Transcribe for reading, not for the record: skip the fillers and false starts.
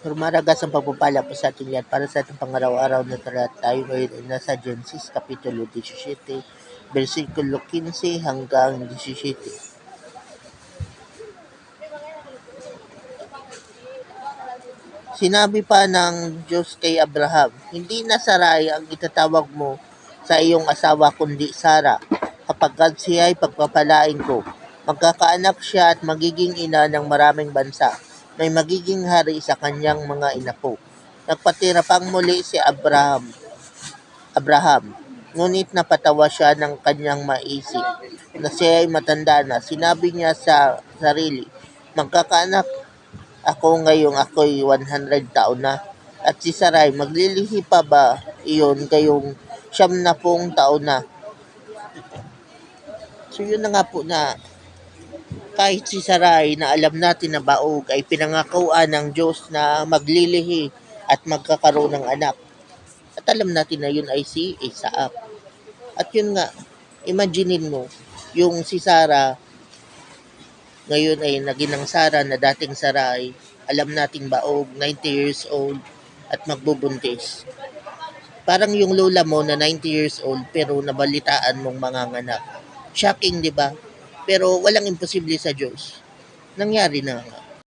Rumaragas ang pagpapala po sa ating lahat para sa ating pangaraw-araw na talat. Tayo ngayon ay nasa Genesis Kapitulo 17, versikulo 15 hanggang 17. Sinabi pa ng Diyos kay Abraham, hindi na Sarai ang itatawag mo sa iyong asawa kundi Sara, kapagkat siya ay pagpapalain ko. Magkakaanak siya at magiging ina ng maraming bansa. May magiging hari sa kanyang mga inapo. Nagpatira pang muli si Abraham, ngunit napatawa siya ng kanyang maisip na siya ay matanda na. Sinabi niya sa sarili, magkakaanak ako ngayong ako'y 100 taon na. At si Sarai, maglilihi pa ba iyon kayong 70 taon na? So yun na nga po na kahit si Sarai na alam natin na baog ay pinangakuan ng Diyos na maglilihi at magkakaroon ng anak. At alam natin na yun ay si Isaac. At yun nga, imaginein mo, yung si Sarah ngayon ay naginang Sara na dating Sarai, alam nating baog, 90 years old at magbubuntis. Parang yung lola mo na 90 years old pero nabalitaan mong manganganak. Shocking, di ba? Pero walang imposible sa Diyos. Nangyari na nga.